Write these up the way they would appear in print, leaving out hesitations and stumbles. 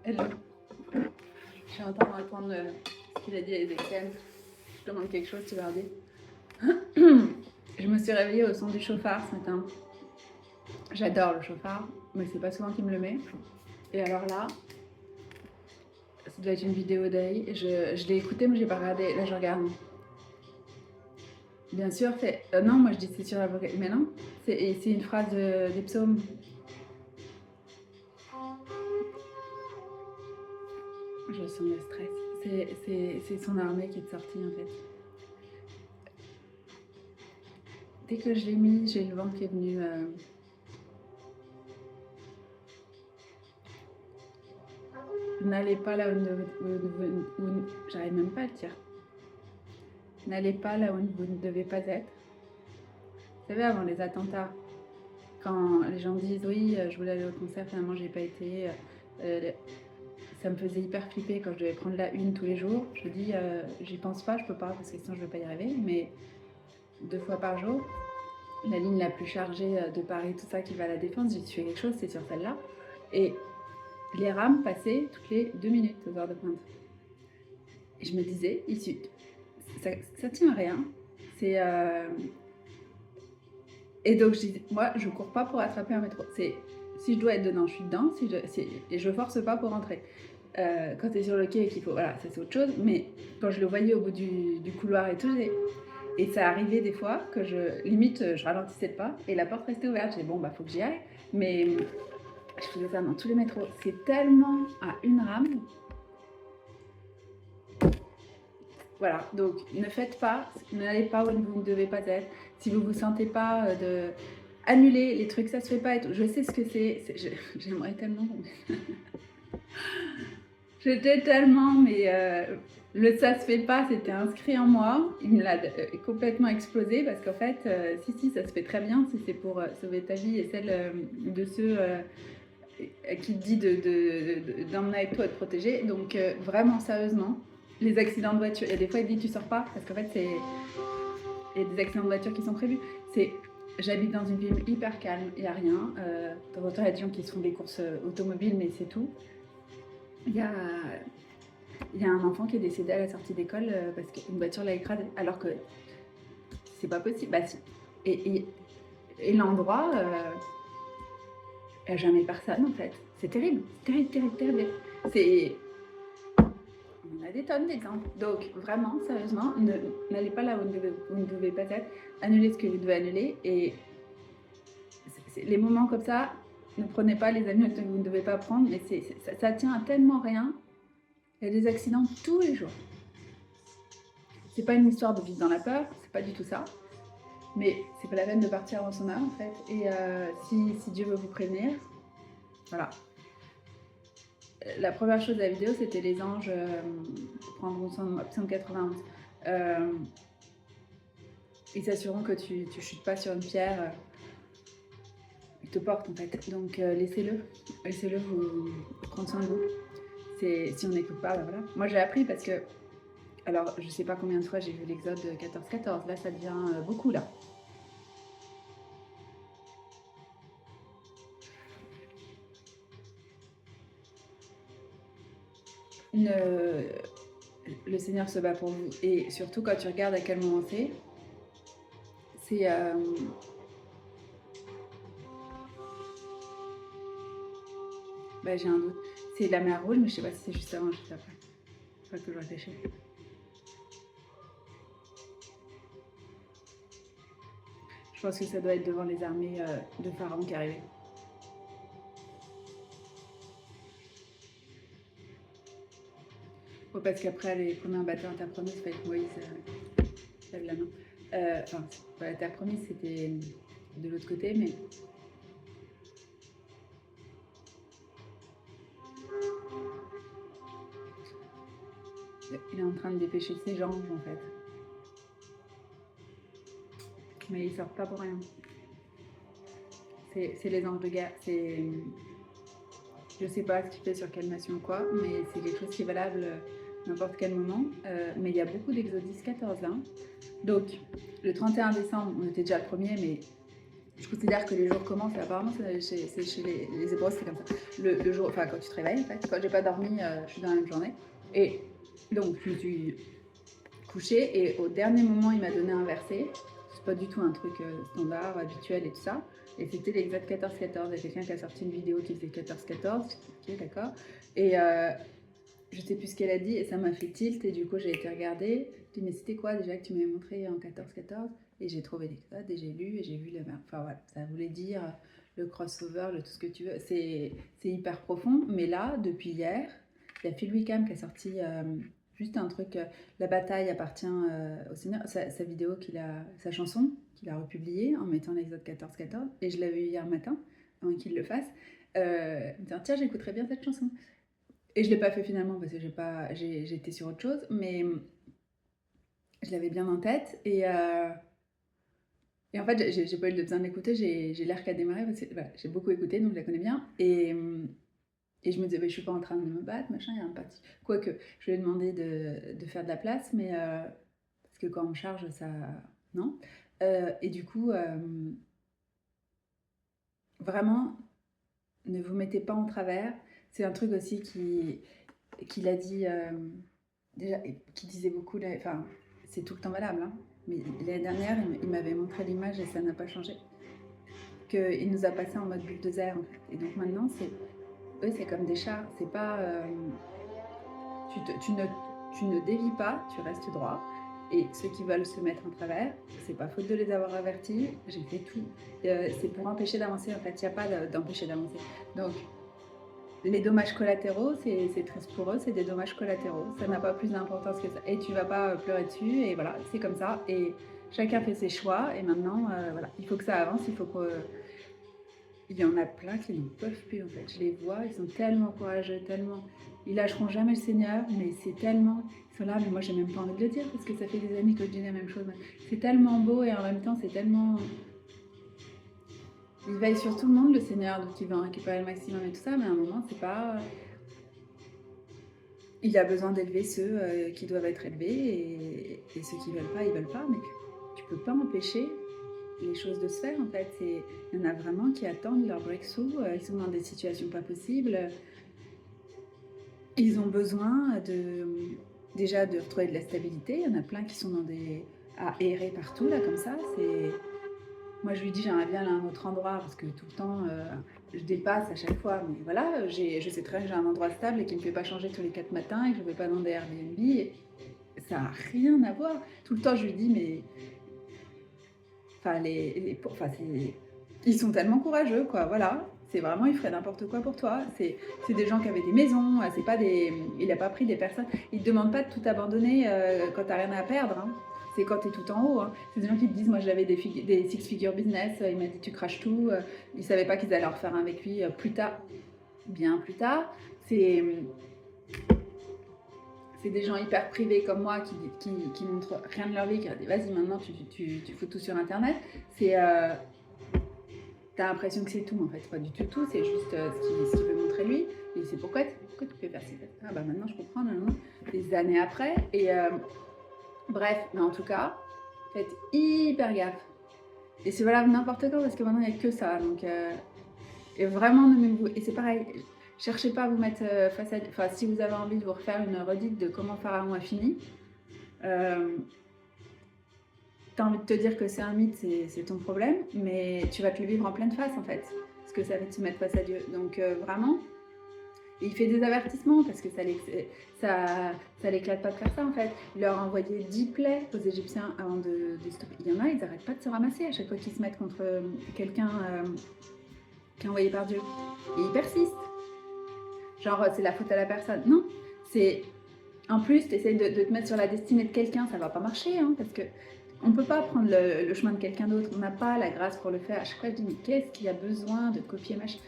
Hello. Je suis en train d'entendre ce qu'il a dit à Ezekiel. Je demande quelque chose, tu vas regarder. Je me suis réveillée au son du chauffard ce matin. J'adore le chauffard, mais c'est pas souvent qu'il me le met. Et alors là, ça doit être une vidéo d'Aïe. Je l'ai écouté, mais j'ai pas regardé. Là, je regarde. Bien sûr, c'est. Non, moi je dis c'est sur l'avocat. Mais non, c'est une phrase des psaumes. Je sens le stress. C'est son armée qui est sortie en fait. Dès que je l'ai mis, j'ai le ventre qui est venu. N'allez pas là où j'arrive même pas à le dire. N'allez pas là où vous ne devez pas être. Vous savez, avant les attentats, quand les gens disent oui, je voulais aller au concert, finalement j'ai pas été. Ça me faisait hyper flipper quand je devais prendre la une tous les jours. Je dis, j'y pense pas, je peux pas parce que sinon je vais pas y arriver. Mais 2 fois par jour, la ligne la plus chargée de Paris, tout ça qui va à la Défense, j'ai fait quelque chose, c'est sur celle-là. Et les rames passaient toutes les 2 minutes aux heures de pointe. Et je me disais, ça tient à rien. C'est Et donc je dis, moi je cours pas pour attraper un métro. C'est si je dois être dedans, je suis dedans. Et je force pas pour rentrer. Quand tu es sur le quai et qu'il faut, voilà, ça c'est autre chose. Mais quand je le voyais au bout du couloir et tout, et ça arrivait des fois que limite je ralentissais le pas et la porte restait ouverte. J'ai dit bon bah faut que j'y aille. Mais je faisais ça dans tous les métros. C'est tellement à une rame. Voilà, donc ne faites pas, n'allez pas où vous ne devez pas être. Si vous ne vous sentez pas de annuler les trucs, ça se fait pas et tout. Je sais ce que c'est. J'aimerais tellement. J'étais tellement, mais le ça se fait pas, c'était inscrit en moi. Il me l'a complètement explosé parce qu'en fait, si, ça se fait très bien si c'est pour sauver ta vie et celle de ceux qui te dit d'emmener avec toi et de protéger. Donc vraiment, sérieusement, les accidents de voiture, il y a des fois il dit tu sors pas parce qu'en fait il y a des accidents de voiture qui sont prévus. J'habite dans une ville hyper calme, il n'y a rien. De temps en temps, il y a des gens qui se font des courses automobiles, mais c'est tout. Il y a un enfant qui est décédé à la sortie d'école parce qu'une voiture l'a écrasé, alors que c'est pas possible. Bah, si. Et l'endroit, il n'y a jamais personne en fait. C'est terrible, terrible, terrible, terrible. On a des tonnes d'exemples. Donc vraiment, sérieusement, n'allez pas là où vous ne devez pas être. Annulez ce que vous devez annuler. Et les moments comme ça, ne prenez pas les amis que vous ne devez pas prendre. Mais ça tient à tellement rien. Il y a des accidents tous les jours. C'est pas une histoire de vivre dans la peur, c'est pas du tout ça. Mais c'est pas la peine de partir avant son heure en fait. Et si Dieu veut vous prévenir, voilà. La première chose de la vidéo, c'était les anges prendront psaume 91. Ils s'assureront que tu chutes pas sur une pierre. Ils te portent en fait. Donc laissez-le vous prendre soin de vous. Si on n'écoute pas, ben voilà. Moi j'ai appris parce que, alors je sais pas combien de fois j'ai vu l'Exode 14-14. Là ça devient beaucoup là. Le Seigneur se bat pour vous. Et surtout quand tu regardes à quel moment c'est bah, j'ai un doute. C'est la mer Rouge, mais je sais pas si c'est juste avant ou juste après. Faut que je réfléchisse. Je pense que ça doit être devant les armées de Pharaon qui arrivaient. Oh, parce qu'après, les premiers batteurs en terre promise, il fallait que Moïse lève la main. Enfin, la terre promise, c'était de l'autre côté, mais. Il est en train de dépêcher ses jambes, en fait. Mais ils sortent pas pour rien. C'est les anges de guerre. Je sais pas ce qu'il fait sur quelle nation ou quoi, mais c'est quelque chose qui est valable n'importe quel moment. Mais il y a beaucoup d'Exodus 14 là. Donc, le 31 décembre, on était déjà le premier, mais Je considère que les jours commencent, et apparemment c'est chez les Hébreux, c'est comme ça. Le jour, enfin quand tu te réveilles, en fait, quand j'ai pas dormi, je suis dans la même journée. Et donc je me suis couchée et au dernier moment il m'a donné un verset. C'est pas du tout un truc standard, habituel et tout ça. Et c'était l'exact 14-14. Il y a quelqu'un qui a sorti une vidéo qui faisait 14-14. Ok, d'accord. Et je sais plus ce qu'elle a dit et ça m'a fait tilt et du coup j'ai été regarder. Je dis mais c'était quoi déjà que tu m'avais montré en 14-14 et j'ai trouvé des codes et j'ai lu et j'ai vu la merde. Enfin voilà, ça voulait dire le crossover, le tout ce que tu veux. C'est hyper profond. Mais là, depuis hier, il y a Phil Wickham qui a sorti juste un truc. La bataille appartient au Seigneur. Sa vidéo sa chanson qu'il a republiée en mettant l'exode 14-14 et je l'avais vu hier matin avant qu'il le fasse. Il me dit tiens j'écouterais bien cette chanson. Et je ne l'ai pas fait finalement parce que j'étais sur autre chose, mais je l'avais bien en tête. Et en fait, j'ai pas eu le besoin d'écouter, j'ai l'air qu'à démarrer parce que voilà, j'ai beaucoup écouté, donc je la connais bien. Et je me disais, bah, je suis pas en train de me battre, machin, il y a un parti. Quoique, je lui ai demandé de faire de la place, mais parce que quand on charge, ça. Non. Et du coup, vraiment, ne vous mettez pas en travers. C'est un truc aussi qu'il a dit. Déjà, qui disait beaucoup, enfin, c'est tout le temps valable, hein, mais l'année dernière, il m'avait montré l'image et ça n'a pas changé. Qu'il nous a passé en mode bulldozer, en fait. Et donc maintenant, eux, c'est comme des chars. C'est pas. Tu ne dévis pas, tu restes droit. Et ceux qui veulent se mettre en travers, c'est pas faute de les avoir avertis. J'ai fait tout. C'est pour empêcher d'avancer, en fait. Il n'y a pas d'empêcher d'avancer. Donc, les dommages collatéraux, c'est triste pour eux, c'est des dommages collatéraux. Ça n'a pas plus d'importance que ça. Et tu vas pas pleurer dessus, et voilà, c'est comme ça. Et chacun fait ses choix, et maintenant, voilà, il faut que ça avance, il faut que. Il y en a plein qui n'en peuvent plus, en fait. Je les vois, ils sont tellement courageux, tellement. Ils lâcheront jamais le Seigneur, mais c'est tellement. Ils sont là, mais moi, j'ai même pas envie de le dire, parce que ça fait des années que je dis la même chose. C'est tellement beau, et en même temps, c'est tellement. Il veille sur tout le monde, le Seigneur, donc il va en récupérer le maximum et tout ça, mais à un moment, c'est pas. Il a besoin d'élever ceux qui doivent être élevés et ceux qui veulent pas, ils veulent pas, mais tu peux pas empêcher les choses de se faire en fait. Il y en a vraiment qui attendent leur breakthrough, ils sont dans des situations pas possibles, ils ont besoin déjà de retrouver de la stabilité. Il y en a plein qui sont à errer partout là comme ça. Moi, je lui dis, j'aimerais bien aller à un autre endroit parce que tout le temps, je dépasse à chaque fois. Mais voilà, je sais très bien que j'ai un endroit stable et qui ne me fait pas changer tous les 4 matins et que je ne vais pas dans des Airbnb. Et ça n'a rien à voir. Tout le temps, je lui dis, mais. Enfin, ils sont tellement courageux, quoi. Voilà. C'est vraiment, ils feraient n'importe quoi pour toi. C'est des gens qui avaient des maisons. C'est pas des. Il n'a pas pris des personnes. Il ne te demande pas de tout abandonner quand tu n'as rien à perdre. Hein. C'est quand tu es tout en haut. Hein. C'est des gens qui te disent, moi j'avais des six-figure business, il m'a dit tu craches tout. Ils ne savaient pas qu'ils allaient en refaire un avec lui plus tard, bien plus tard. C'est des gens hyper privés comme moi qui montrent rien de leur vie, qui disent vas-y maintenant tu fous tout sur internet. T'as l'impression que c'est tout, en fait, c'est pas du tout, c'est juste ce qu'il veut montrer lui. Et c'est pourquoi tu peux faire ça. Ah bah maintenant je comprends, non, des années après. Et bref, mais en tout cas, faites hyper gaffe. Et c'est valable n'importe quoi parce que maintenant il n'y a que ça. Donc, et vraiment, et c'est pareil, cherchez pas à vous mettre face à. Enfin, si vous avez envie de vous refaire une redite de comment Pharaon a fini, t'as envie de te dire que c'est un mythe, c'est ton problème, mais tu vas te le vivre en pleine face en fait. Parce que ça va te se mettre face à Dieu. Donc vraiment. Et il fait des avertissements parce que ça l'éclate pas de faire ça en fait. Il leur a envoyé 10 plaies aux Égyptiens avant de stopper. Il y en a, ils n'arrêtent pas de se ramasser à chaque fois qu'ils se mettent contre quelqu'un qui est envoyé par Dieu. Et ils persistent. Genre, c'est la faute à la personne. Non, c'est. En plus, tu essaies de te mettre sur la destinée de quelqu'un, ça va pas marcher, hein, parce que on peut pas prendre le chemin de quelqu'un d'autre. On n'a pas la grâce pour le faire. À chaque fois, je dis, mais qu'est-ce qu'il y a besoin de copier machin.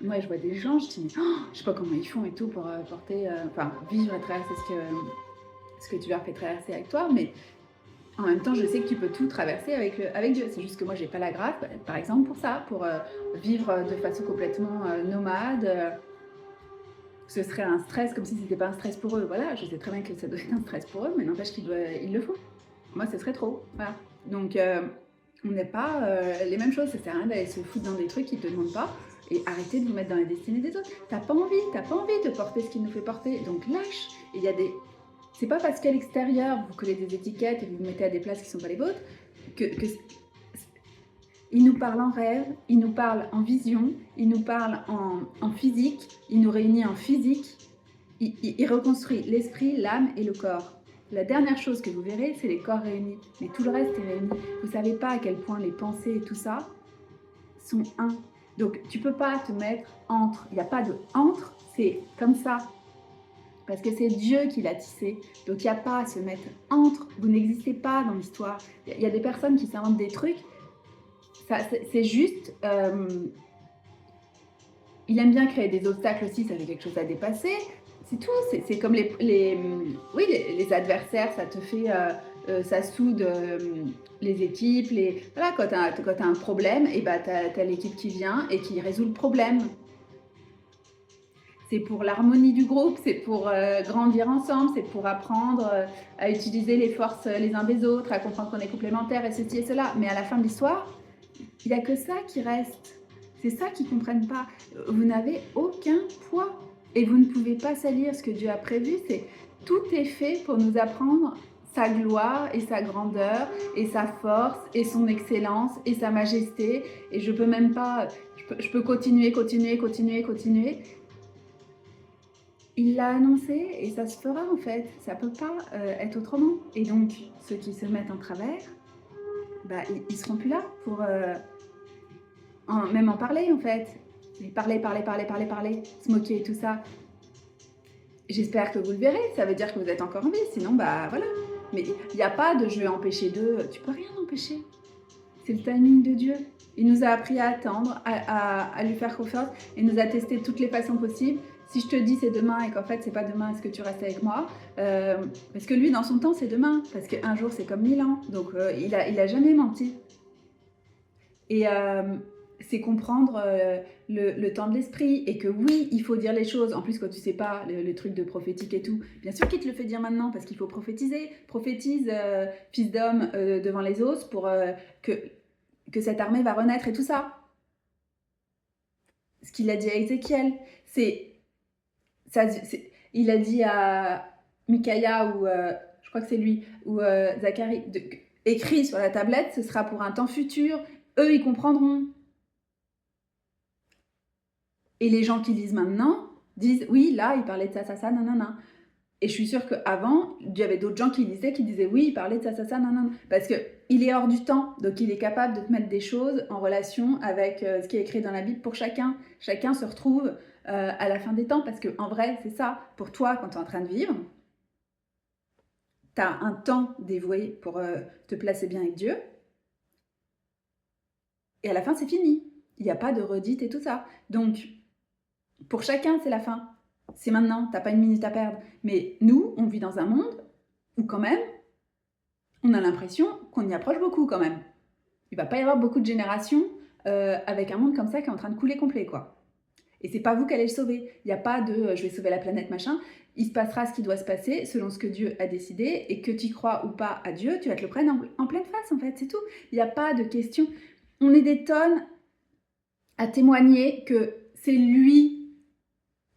Moi, je vois des gens, je dis, mais je sais pas comment ils font et tout pour vivre et traverser ce que tu leur fais traverser avec toi, mais en même temps, je sais que tu peux tout traverser avec Dieu. C'est juste que moi, j'ai pas la grâce, par exemple, pour ça, pour vivre de façon complètement nomade. Ce serait un stress, comme si c'était pas un stress pour eux. Voilà, je sais très bien que ça doit être un stress pour eux, mais n'empêche qu'ils le font. Moi, ce serait trop. Voilà. Donc, On n'est pas les mêmes choses. Ça sert à rien d'aller se foutre dans des trucs qui ne te demandent pas. Et arrêtez de vous mettre dans la destinée des autres. T'as pas envie de porter ce qui nous fait porter. Donc lâche. Et il y a des... C'est pas parce qu'à l'extérieur, vous collez des étiquettes et vous vous mettez à des places qui ne sont pas les vôtres, que il nous parle en rêve, il nous parle en vision, il nous parle en physique, il nous réunit en physique, il reconstruit l'esprit, l'âme et le corps. La dernière chose que vous verrez, c'est les corps réunis. Mais tout le reste est réuni. Vous ne savez pas à quel point les pensées et tout ça sont un. Donc, tu ne peux pas te mettre entre. Il n'y a pas de entre, c'est comme ça. Parce que c'est Dieu qui l'a tissé. Donc, il n'y a pas à se mettre entre. Vous n'existez pas dans l'histoire. Il y a des personnes qui s'inventent des trucs. C'est juste... il aime bien créer des obstacles aussi, ça fait quelque chose à dépasser. C'est tout, c'est comme les adversaires, ça te fait, ça soude les équipes. Voilà, quand tu as un problème, et bah, tu as l'équipe qui vient et qui résout le problème. C'est pour l'harmonie du groupe, c'est pour grandir ensemble, c'est pour apprendre à utiliser les forces les uns des autres, à comprendre qu'on est complémentaires et ceci et cela. Mais à la fin de l'histoire, il n'y a que ça qui reste. C'est ça qu'ils ne comprennent pas. Vous n'avez aucun poids. Et vous ne pouvez pas salir ce que Dieu a prévu. Tout est fait pour nous apprendre sa gloire et sa grandeur et sa force et son excellence et sa majesté. Et je peux même pas... Je peux continuer. Il l'a annoncé et ça se fera en fait. Ça ne peut pas être autrement. Et donc, ceux qui se mettent en travers, bah, ils ne seront plus là pour même en parler en fait. Parler, se moquer et tout ça. J'espère que vous le verrez, ça veut dire que vous êtes encore en vie, sinon bah voilà. Mais il n'y a pas de je vais empêcher d'eux, tu peux rien empêcher. C'est le timing de Dieu. Il nous a appris à attendre, à lui faire confiance et nous a testé de toutes les façons possibles. Si je te dis c'est demain et qu'en fait c'est pas demain, est-ce que tu restes avec moi parce que lui dans son temps c'est demain, parce qu'un jour c'est comme 1000 ans, donc il a jamais menti. Et c'est comprendre le temps de l'esprit et que oui, il faut dire les choses. En plus, quand tu sais pas le truc de prophétique et tout, bien sûr qu'il te le fait dire maintenant parce qu'il faut prophétiser. Prophétise, fils d'homme, devant les os pour que cette armée va renaître et tout ça. Ce qu'il a dit à Ézéchiel, il a dit à Micaiah ou je crois que c'est lui ou Zacharie, écrit sur la tablette, ce sera pour un temps futur. Eux, ils comprendront. Et les gens qui lisent maintenant disent, oui, là, il parlait de ça, nanana. Et je suis sûre qu'avant, il y avait d'autres gens qui lisaient, qui disaient, oui, il parlait de ça, nanana. Parce qu'il est hors du temps, donc il est capable de te mettre des choses en relation avec ce qui est écrit dans la Bible pour chacun. Chacun se retrouve à la fin des temps, parce qu'en vrai, c'est ça. Pour toi, quand tu es en train de vivre, tu as un temps dévoué pour te placer bien avec Dieu. Et à la fin, c'est fini. Il n'y a pas de redite et tout ça. Donc, pour chacun, c'est la fin. C'est maintenant, t'as pas une minute à perdre. Mais nous, on vit dans un monde où quand même, on a l'impression qu'on y approche beaucoup quand même. Il va pas y avoir beaucoup de générations avec un monde comme ça qui est en train de couler complet, quoi. Et c'est pas vous qui allez le sauver. Il n'y a pas de je vais sauver la planète, machin. Il se passera ce qui doit se passer selon ce que Dieu a décidé. Et que tu crois ou pas à Dieu, tu vas te le prendre en pleine face, en fait, c'est tout. Il n'y a pas de question. On est des tonnes à témoigner que c'est lui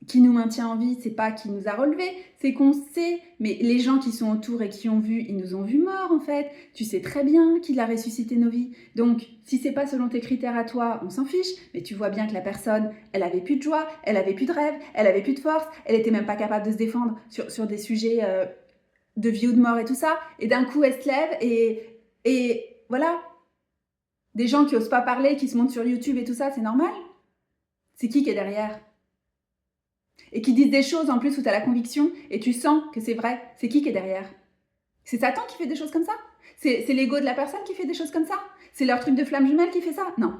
qui nous maintient en vie, c'est pas qui nous a relevés, c'est qu'on sait, mais les gens qui sont autour et qui ont vu, ils nous ont vus morts en fait. Tu sais très bien qu'il a ressuscité nos vies. Donc, si c'est pas selon tes critères à toi, on s'en fiche, mais tu vois bien que la personne, elle avait plus de joie, elle avait plus de rêve, elle avait plus de force, elle était même pas capable de se défendre sur des sujets de vie ou de mort et tout ça, et d'un coup, elle se lève et voilà. Des gens qui osent pas parler, qui se montent sur YouTube et tout ça, c'est normal. C'est qui est derrière ? Et qui disent des choses en plus où tu as la conviction et tu sens que c'est vrai, c'est qui est derrière? C'est Satan qui fait des choses comme ça? C'est l'ego de la personne qui fait des choses comme ça? C'est leur truc de flamme jumelle qui fait ça? Non,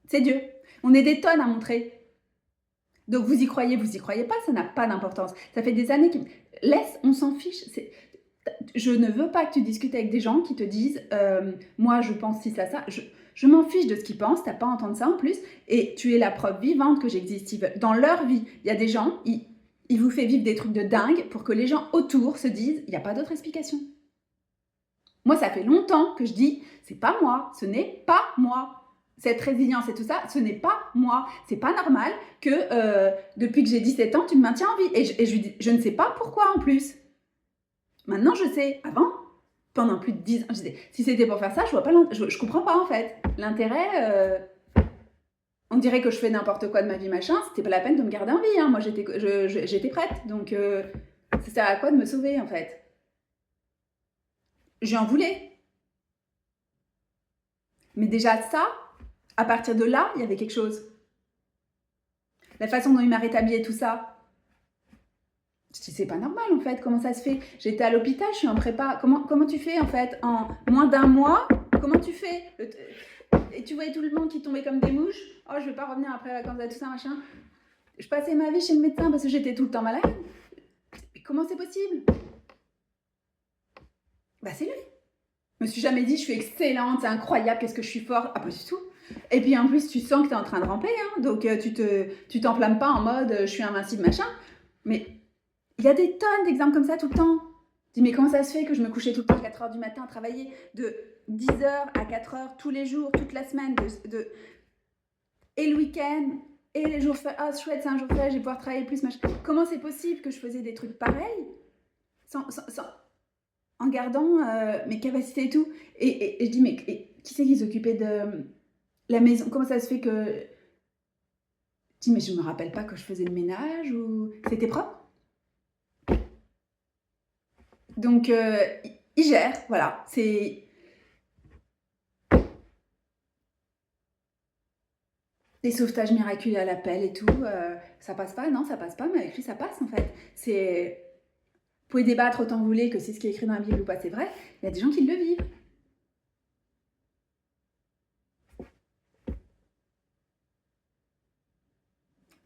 c'est Dieu. On est des tonnes à montrer. Donc vous y croyez pas, ça n'a pas d'importance. Ça fait des années qu'ils... Laisse, on s'en fiche. Je ne veux pas que tu discutes avec des gens qui te disent moi je pense ci, ça. Je m'en fiche de ce qu'ils pensent, t'as pas à entendre ça en plus, et tu es la preuve vivante que j'existe. Dans leur vie, il y a des gens, ils vous font vivre des trucs de dingue pour que les gens autour se disent, il n'y a pas d'autre explication. Moi, ça fait longtemps que je dis, c'est pas moi, ce n'est pas moi. Cette résilience et tout ça, ce n'est pas moi. C'est pas normal que depuis que j'ai 17 ans, tu me maintiens en vie. Et je lui dis, je ne sais pas pourquoi en plus. Maintenant, je sais. Avant, pendant plus de 10 ans, je disais, si c'était pour faire ça, je comprends pas en fait. L'intérêt, on dirait que je fais n'importe quoi de ma vie, machin, c'était pas la peine de me garder en vie. Hein. Moi, j'étais prête. Donc, ça sert à quoi de me sauver en fait? J'en voulais. Mais déjà, ça, à partir de là, il y avait quelque chose. La façon dont il m'a rétabli et tout ça. Je dis, c'est pas normal en fait, comment ça se fait? J'étais à l'hôpital, je suis en prépa. Comment tu fais en fait? En moins d'un mois, comment tu fais? Et tu voyais tout le monde qui tombait comme des mouches. Oh, je vais pas revenir après les vacances et tout ça, machin. Je passais ma vie chez le médecin parce que j'étais tout le temps malade. Mais comment c'est possible? Bah, c'est lui. Je me suis jamais dit, je suis excellente, c'est incroyable, qu'est-ce que je suis forte. Ah, pas du tout. Et puis en plus, tu sens que tu es en train de ramper, hein, donc tu t'enflammes pas en mode je suis invincible, machin. Mais il y a des tonnes d'exemples comme ça tout le temps. Je dis, mais comment ça se fait que je me couchais tout le temps à 4h du matin à travailler de 10h à 4h tous les jours, toute la semaine, et le week-end, et les jours faits, ah chouette, c'est un jour fait, je vais pouvoir travailler plus, machin. Comment c'est possible que je faisais des trucs pareils en gardant mes capacités et tout. Et je dis, mais qui c'est qui s'occupait de la maison? Comment ça se fait que... Je dis, mais je me rappelle pas que je faisais le ménage ou... C'était propre. Donc, il gère, voilà. C'est... Des sauvetages miraculeux à l'appel et tout. Ça passe pas, non, ça passe pas, mais avec lui, ça passe en fait. C'est... Vous pouvez débattre autant que vous voulez que c'est ce qui est écrit dans la Bible ou pas, c'est vrai. Il y a des gens qui le vivent.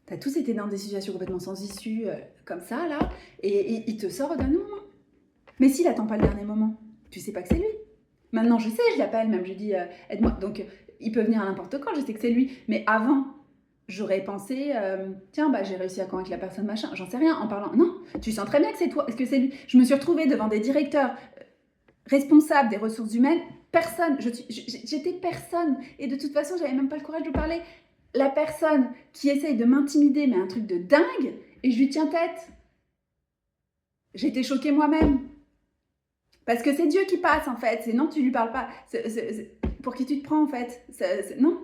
T'as tous été dans des situations complètement sans issue, comme ça, là, et il te sort au dernier moment. Mais s'il attend pas le dernier moment, tu sais pas que c'est lui. Maintenant, je sais, je l'appelle, même je dis aide-moi. Donc, il peut venir à n'importe quand, je sais que c'est lui. Mais avant, j'aurais pensé tiens, bah, j'ai réussi à convaincre la personne, machin. J'en sais rien en parlant. Non, tu sens très bien que c'est toi, que c'est lui. Je me suis retrouvée devant des directeurs responsables des ressources humaines. Personne, j'étais personne. Et de toute façon, j'avais même pas le courage de parler. La personne qui essaye de m'intimider, mais un truc de dingue, et je lui tiens tête. J'ai été choquée moi-même. Parce que c'est Dieu qui passe, en fait. C'est non, tu lui parles pas. Pour qui tu te prends, en fait? Non.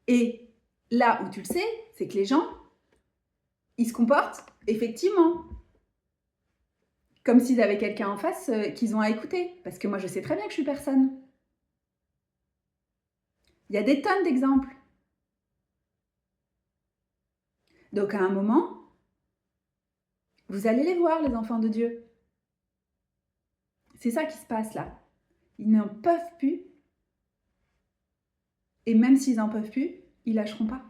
Et là où tu le sais, c'est que les gens, ils se comportent effectivement comme s'ils avaient quelqu'un en face qu'ils ont à écouter. Parce que moi, je sais très bien que je suis personne. Il y a des tonnes d'exemples. Donc, à un moment, vous allez les voir, les enfants de Dieu. C'est ça qui se passe là. Ils n'en peuvent plus. Et même s'ils n'en peuvent plus, ils lâcheront pas.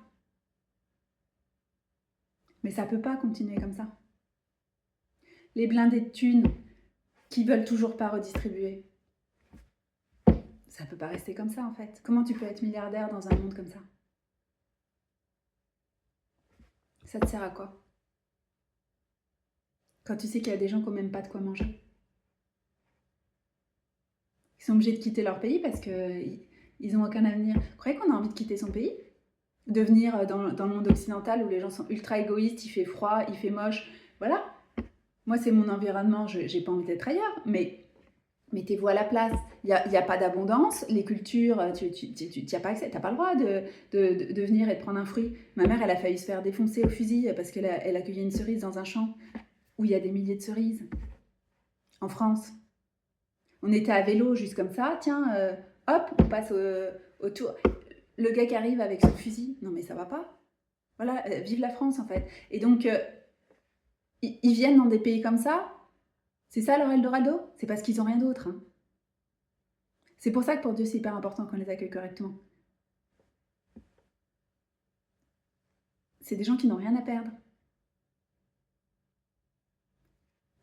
Mais ça peut pas continuer comme ça. Les blindés de thunes qui veulent toujours pas redistribuer. Ça peut pas rester comme ça en fait. Comment tu peux être milliardaire dans un monde comme ça? Ça te sert à quoi? Quand tu sais qu'il y a des gens qui n'ont même pas de quoi manger. Ils sont obligés de quitter leur pays parce qu'ils n'ont aucun avenir. Vous croyez qu'on a envie de quitter son pays? De venir dans le monde occidental où les gens sont ultra égoïstes, il fait froid, il fait moche. Voilà. Moi, c'est mon environnement, j'ai pas envie d'être ailleurs, mais mettez-vous à la place. Il n'y a pas d'abondance, les cultures, tu n'y as pas accès, tu n'as pas le droit de venir et de prendre un fruit. Ma mère, elle a failli se faire défoncer au fusil parce qu'elle elle accueillait une cerise dans un champ où il y a des milliers de cerises, en France. On était à vélo, juste comme ça, tiens, hop, on passe au tour. Le gars qui arrive avec son fusil, non mais ça va pas. Voilà, vive la France en fait. Et donc, ils viennent dans des pays comme ça, c'est ça leur Eldorado? C'est parce qu'ils n'ont rien d'autre. Hein. C'est pour ça que pour Dieu, c'est hyper important qu'on les accueille correctement. C'est des gens qui n'ont rien à perdre.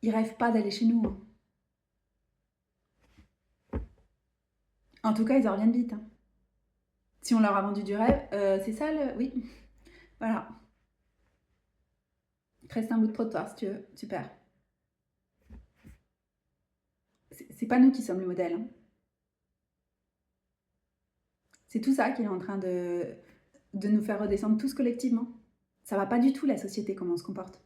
Ils rêvent pas d'aller chez nous. Hein. En tout cas, ils en reviennent vite. Hein. Si on leur a vendu du rêve, c'est ça le... Oui. Voilà. Il te reste un bout de trottoir si tu veux. Super. c'est pas nous qui sommes le modèle, hein. C'est tout ça qu'il est en train de nous faire redescendre tous collectivement. Ça va pas du tout la société, comment on se comporte.